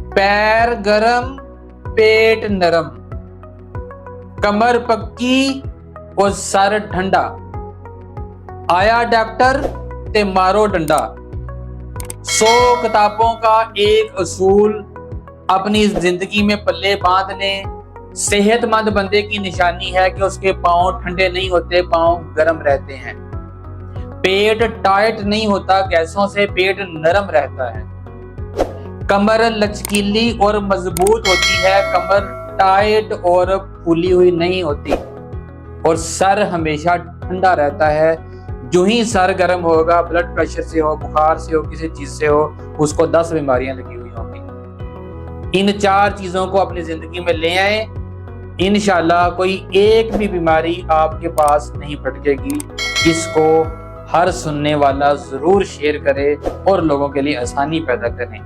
पैर गरम, पेट नरम, कमर पक्की और सर ठंडा, आया डॉक्टर ते मारो डंडा। 100 किताबों का एक असूल अपनी जिंदगी में पल्ले बांध लें। सेहतमंद बंदे की निशानी है कि उसके पांव ठंडे नहीं होते, पांव गर्म रहते हैं। पेट टाइट नहीं होता, गैसों से पेट नरम रहता है। कमर लचकीली और मजबूत होती है, कमर टाइट और फूली हुई नहीं होती। और सर हमेशा ठंडा रहता है। जो ही सर गर्म होगा, ब्लड प्रेशर से हो, बुखार से हो, किसी चीज से हो, उसको 10 बीमारियां लगी हुई होंगी। इन 4 चीजों को अपनी जिंदगी में ले आए, इंशाल्लाह कोई एक भी बीमारी आपके पास नहीं भटकेगी। इसको हर सुनने वाला जरूर शेयर करे और लोगों के लिए आसानी पैदा करें।